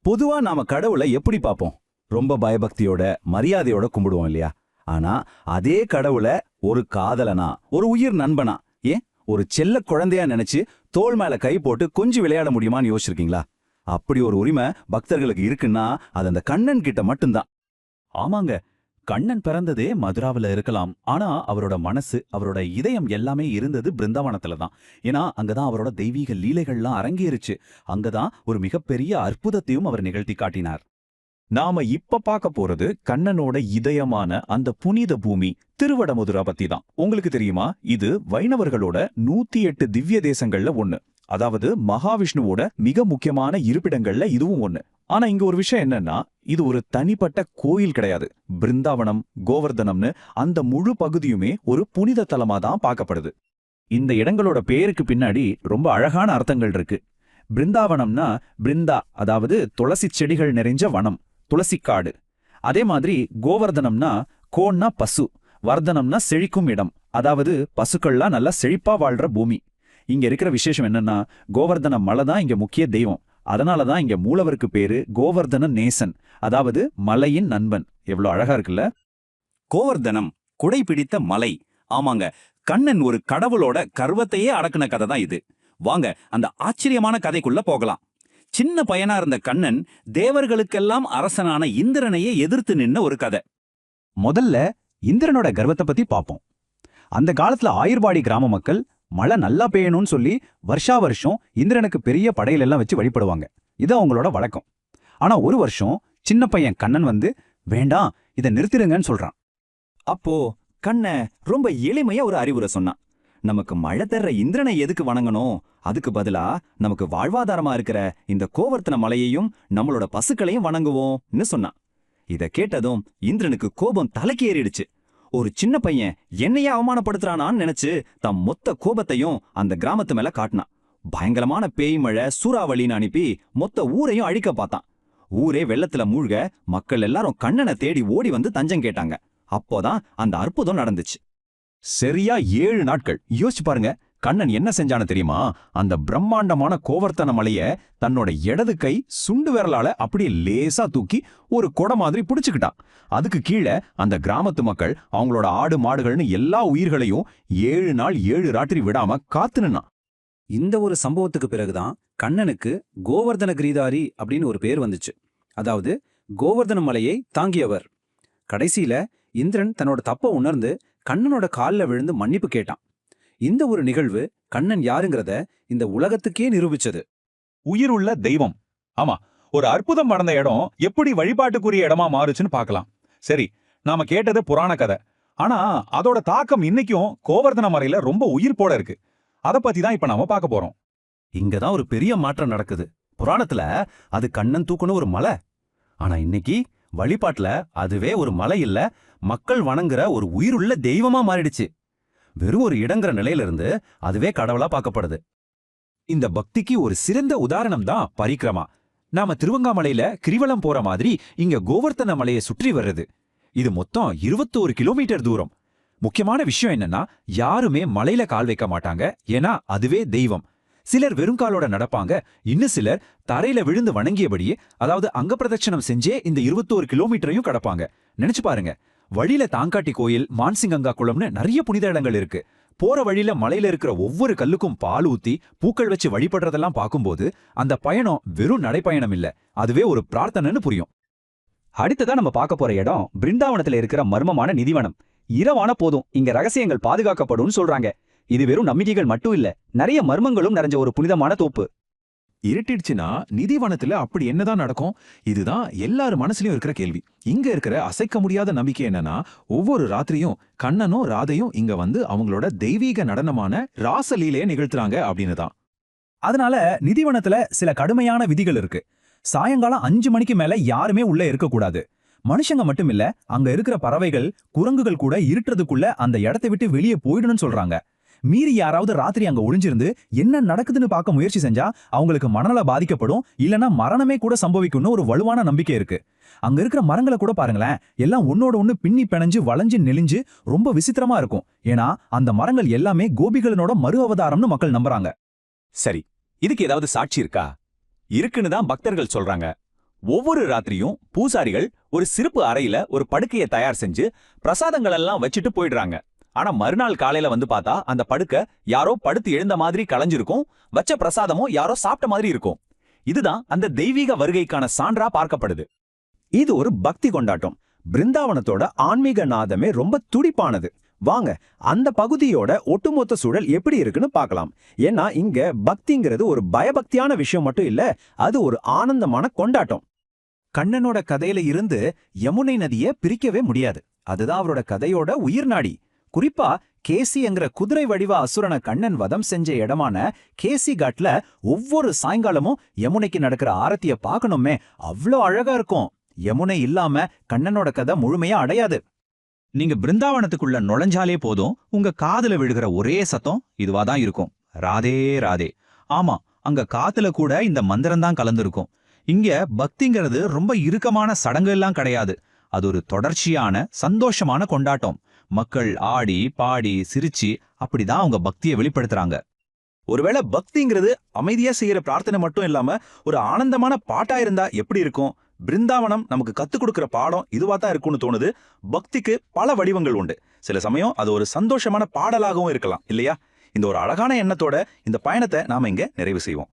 பொதுவா நாம கடவுளை எப்படி பார்ப்போம்? ரொம்ப பயபக்தியோட மரியாதையோட கும்பிடுவோம் இல்லையா? ஆனா அதே கடவுளை ஒரு காதலனா, ஒரு உயிர் நண்பனா, ஏன் ஒரு செல்ல குழந்தையா நினைச்சு தோள் மேல கை போட்டு கொஞ்சம் விளையாட முடியுமான்னு யோசிச்சிருக்கீங்களா? அப்படி ஒரு உரிமை பக்தர்களுக்கு இருக்குன்னா அது அந்த கண்ணன் கிட்ட மட்டும்தான். ஆமாங்க, கண்ணன் பிறந்ததே மதுராவில் இருக்கலாம். ஆனா அவரோட மனசு, அவரோட இதயம் எல்லாமே இருந்தது பிருந்தாவனத்துல தான். ஏன்னா அங்கதான் அவரோட தெய்வீக லீலைகள்லாம் அரங்கேறுச்சு. அங்கதான் ஒரு மிகப்பெரிய அற்புதத்தையும் அவர் நிகழ்த்தி காட்டினார். நாம இப்ப பார்க்க போறது கண்ணனோட இதயமான அந்த புனித பூமி திருவடமதுரா பத்தி தான். உங்களுக்கு தெரியுமா, இது வைணவர்களோட 108 திவ்ய தேசங்கள்ல ஒண்ணு. அதாவது மகாவிஷ்ணுவோட மிக முக்கியமான இருப்பிடங்கள்ல இதுவும் ஒண்ணு. ஆனா இங்க ஒரு விஷயம் என்னன்னா, இது ஒரு தனிப்பட்ட கோயில் கிடையாது. பிருந்தாவனம், கோவர்தனம்னு அந்த முழு பகுதியுமே ஒரு புனித தலமா தான் பார்க்கப்படுது. இந்த இடங்களோட பேருக்கு பின்னாடி ரொம்ப அழகான அர்த்தங்கள் இருக்கு. பிருந்தாவனம்னா பிருந்தா, அதாவது துளசி செடிகள் நிறைஞ்ச வனம், துளசிக்காடு. அதே மாதிரி கோவர்தனம்னா கோன்னா பசு, வர்தனம்னா செழிக்கும் இடம், அதாவது பசுக்கள்லாம் நல்லா செழிப்பா வாழ்ற பூமி. இங்க இருக்கிற விசேஷம் என்னன்னா, கோவர்தன மலை தான் இங்க முக்கிய தெய்வம். அதனாலதான் இங்க மூலவருக்கு பேரு கோவர்தன நேசன், அதாவது மலையின் நண்பன். எவ்வளவு அழகா இருக்குல்ல? கோவர்தனம் குடை பிடித்த மலை. ஆமாங்க, கண்ணன் ஒரு கடவுளோட கர்வத்தையே அடக்குன கதை தான் இது. வாங்க அந்த ஆச்சரியமான கதைக்குள்ள போகலாம். சின்ன பையனா இருந்த கண்ணன் தேவர்களுக்கெல்லாம் அரசனான இந்திரனையே எதிர்த்து நின்ன ஒரு கதை. முதல்ல இந்திரனோட கர்வத்தை பத்தி பார்ப்போம். அந்த காலத்துல ஆயுர்வாடி கிராம மக்கள் மழை நல்லா பெய்யணும்னு சொல்லி வருஷா வருஷம் இந்திரனுக்கு பெரிய படையிலெல்லாம் வச்சு வழிபடுவாங்க. இது அவங்களோட வழக்கம். ஆனா ஒரு வருஷம் சின்ன பையன் கண்ணன் வந்து, வேண்டாம் இதை நிறுத்திடுங்கன்னு சொல்றான். அப்போ கண்ண ரொம்ப எளிமையா ஒரு அறிவுரை சொன்னான். நமக்கு மழை தர்ற இந்திரனை எதுக்கு வணங்கணும்? அதுக்கு பதிலா நமக்கு வாழ்வாதாரமா இருக்கிற இந்த கோவர்த்தன மலையையும் நம்மளோட பசுக்களையும் வணங்குவோம்னு சொன்னான். இத கேட்டதும் இந்திரனுக்கு கோபம் தலைக்கு ஏறிடுச்சு. ஒரு சின்ன பையன் என்னையே அவமானப்படுத்துறானான்னு நினைச்சு தம் மொத்த கோபத்தையும் அந்த கிராமத்து மேல காட்டினான். பயங்கரமான பேய் மழை சூறாவளின்னு அனுப்பி மொத்த ஊரையும் அழிக்க பார்த்தான். ஊரே வெள்ளத்துல மூழ்க மக்கள் எல்லாரும் கண்ணனை தேடி ஓடி வந்து தஞ்சம் கேட்டாங்க. அப்போதான் அந்த அற்புதம் நடந்துச்சு. சரியா 7 நாட்கள். யோசிச்சு பாருங்க, கண்ணன் என்ன செஞ்சானு தெரியுமா? அந்த பிரம்மாண்டமான கோவர்த்தன மலைய தன்னோட இடது கை சுண்டு விரலால அப்படியே லேசா தூக்கி ஒரு கொடை மாதிரி பிடிச்சுக்கிட்டான். அதுக்கு கீழே அந்த கிராமத்து மக்கள் அவங்களோட ஆடு மாடுகள்னு எல்லா உயிர்களையும் 7 நாள் 7 ராத்திரி விடாம காத்து நின்னான். இந்த ஒரு சம்பவத்துக்கு பிறகுதான் கண்ணனுக்கு கோவர்தன கிரீதாரி அப்படின்னு ஒரு பேர் வந்துச்சு. அதாவது கோவர்தன மலையை தாங்கியவர். கடைசியில இந்திரன் தன்னோட தப்ப உணர்ந்து கண்ணனோட காலில் விழுந்து மன்னிப்பு கேட்டான். இந்த ஒரு நிகழ்வு கண்ணன் யாருங்கிறத இந்த உலகத்துக்கே நிரூபிச்சது. உயிருள்ள தெய்வம். ஆமா, ஒரு அற்புதம் நடந்த இடம் எப்படி வழிபாட்டுக்குரிய இடமா மாறுச்சுன்னு பார்க்கலாம். சரி, நாம கேட்டது புராண கதை. ஆனா அதோட தாக்கம் இன்னைக்கும் கோவர்தன மலையில ரொம்ப உயிர் போட இருக்கு. அதை பத்தி தான் இப்ப நாம பார்க்க போறோம். இங்கதான் ஒரு பெரிய மாற்றம் நடக்குது. புராணத்துல அது கண்ணன் தூக்குன ஒரு மலை. ஆனா இன்னைக்கு வழிபாட்டுல அதுவே ஒரு மலை இல்ல, மக்கள் வணங்குற ஒரு உயிருள்ள தெய்வமா மாறிடுச்சு. வெறும் ஒரு இடங்கிற நிலையில இருந்து அதுவே கடவுளா பார்க்கப்படுது. இந்த பக்திக்கு ஒரு சிறந்த உதாரணம் தான் பரிக்ரமா. நாம திருவங்காமலையில கிரிவலம் போற மாதிரி இங்க கோவர்த்தன மலையை சுற்றி வர்றது. இது மொத்தம் 21 கிலோமீட்டர் தூரம். முக்கியமான விஷயம் என்னன்னா, யாருமே மலையில கால் வைக்க மாட்டாங்க. ஏன்னா அதுவே தெய்வம். சிலர் வெறுங்காலோட நடப்பாங்க, இன்னும் சிலர் தரையில விழுந்து வணங்கியபடியே, அதாவது அங்க பிரதட்சணம் செஞ்சே இந்த 21 கிலோமீட்டரையும் கடப்பாங்க. நினைச்சு பாருங்க, வழியில தாங்காட்டி கோயில், மான்சிங்கங்கா குளம்னு நிறைய புனித இடங்கள் இருக்கு. போற வழியில மலையில இருக்கிற ஒவ்வொரு கல்லுக்கும் பால் ஊத்தி பூக்கள் வச்சு வழிபடுறதெல்லாம் பார்க்கும்போது அந்த பயணம் வெறும் நடைப்பயணம் இல்ல, அதுவே ஒரு பிரார்த்தனைன்னு புரியும். அடுத்ததான் நம்ம பார்க்க போற இடம் பிருந்தாவனத்துல இருக்கிற மர்மமான நிதிவனம். இரவான போதும் இங்க ரகசியங்கள் பாதுகாக்கப்படும் சொல்றாங்க. இது வெறும் நம்பிக்கைகள் மட்டும் இல்ல, நிறைய மர்மங்களும் நிறைஞ்ச ஒரு புனிதமான தோப்பு. இருட்டிடுச்சுன்னா நிதிவனத்துல அப்படி என்னதான் நடக்கும்? இதுதான் எல்லாரும் மனசுலயும் இருக்கிற கேள்வி. இங்க இருக்கிற அசைக்க முடியாத நம்பிக்கை என்னன்னா, ஒவ்வொரு ராத்திரியும் கண்ணனும் ராதையும் இங்க வந்து அவங்களோட தெய்வீக நடனமான ராசலீலையை நிகழ்த்துறாங்க அப்படின்னு தான். அதனால நிதிவனத்துல சில கடுமையான விதிகள் இருக்கு. சாயங்காலம் 5 மணிக்கு மேல யாருமே உள்ள இருக்கக்கூடாது. மனுஷங்க மட்டும் இல்ல, அங்க இருக்கிற பறவைகள், குரங்குகள் கூட இருட்டுறதுக்குள்ள அந்த இடத்தை விட்டு வெளியே போயிடணும்னு சொல்றாங்க. மீறி யாராவது ராத்திரி அங்க ஒளிஞ்சிருந்து என்ன நடக்குதுன்னு பார்க்க முயற்சி செஞ்சா அவங்களுக்கு மனநல பாதிக்கப்படும், இல்லனா மரணமே கூட சம்பவிக்கும்னு ஒரு வலுவான நம்பிக்கை இருக்கு. அங்க இருக்கிற மரங்களை கூட பாருங்களேன், எல்லாம் ஒன்னோட ஒண்ணு பின்னி பிணைஞ்சு வளைஞ்சு நெளிஞ்சு ரொம்ப விசித்திரமா இருக்கும். ஏன்னா அந்த மரங்கள் எல்லாமே கோபிகளனோட மறு அவதாரம்னு மக்கள் நம்புறாங்க. சரி, இதுக்கு ஏதாவது சாட்சி இருக்கா? இருக்குன்னு தான் பக்தர்கள் சொல்றாங்க. ஒவ்வொரு ராத்திரியும் பூசாரிகள் ஒரு சிறப்பு அறையில ஒரு படுக்கையை தயார் செஞ்சு பிரசாதங்கள் எல்லாம் வச்சுட்டு போயிடுறாங்க. ஆனா மறுநாள் காலையில வந்து பார்த்தா அந்த படுக்கை யாரோ படுத்து எழுந்த மாதிரி களைஞ்சிருக்கும், வச்ச பிரசாதமும் யாரோ சாப்பிட்ட மாதிரி இருக்கும். இதுதான் அந்த தெய்வீக வருகைக்கான சான்றா பார்க்கப்படுது. இது ஒரு பக்தி கொண்டாட்டம். பிருந்தாவனத்தோட ஆன்மீக நாதமே ரொம்ப துடிப்பானது. வாங்க அந்த பகுதியோட ஒட்டுமொத்த சூழல் எப்படி இருக்குன்னு பார்க்கலாம். ஏன்னா இங்க பக்திங்கிறது ஒரு பயபக்தியான விஷயம் மட்டும் இல்ல, அது ஒரு ஆனந்தமான கொண்டாட்டம். கண்ணனோட கதையில இருந்து யமுனை நதியை பிரிக்கவே முடியாது. அதுதான் அவரோட கதையோட உயிர் நாடி. குறிப்பா கேசிங்கிற குதிரை வடிவ அசுரனை கண்ணன் வதம் செஞ்ச இடமான கேசி காட்ல ஒவ்வொரு சாயங்காலமும் யமுனைக்கு நடக்கிற ஆரத்திய பார்க்கணுமே, அவ்வளோ அழகா இருக்கும். யமுனை இல்லாம கண்ணனோட கதை முழுமையா அடையாது. நீங்க பிருந்தாவனத்துக்குள்ள நுழைஞ்சாலே போதும், உங்க காதுல விழுகிற ஒரே சத்தம் இதுவாதான் இருக்கும். ராதே ராதே. ஆமா, அங்க காத்துல கூட இந்த மந்திரம்தான் கலந்துருக்கும். இங்க பக்திங்கிறது ரொம்ப இறுக்கமான சடங்கு எல்லாம் கிடையாது. அது ஒரு தொடர்ச்சியான சந்தோஷமான கொண்டாட்டம். மக்கள் ஆடி பாடி சிரிச்சு அப்படிதான் அவங்க பக்தியை வெளிப்படுத்துறாங்க. ஒருவேளை பக்திங்கிறது அமைதியா செய்யற பிரார்த்தனை மட்டும் இல்லாம ஒரு ஆனந்தமான பாட்டா இருந்தா எப்படி இருக்கும்? பிருந்தாவனம் நமக்கு கத்துக் கொடுக்கிற பாடம் இதுவா தான் இருக்கும்னு தோணுது. பக்திக்கு பல வடிவங்கள் உண்டு. சில சமயம் அது ஒரு சந்தோஷமான பாடலாகவும் இருக்கலாம் இல்லையா? இந்த ஒரு அழகான எண்ணத்தோட இந்த பயணத்தை நாம இங்க நிறைவு செய்வோம்.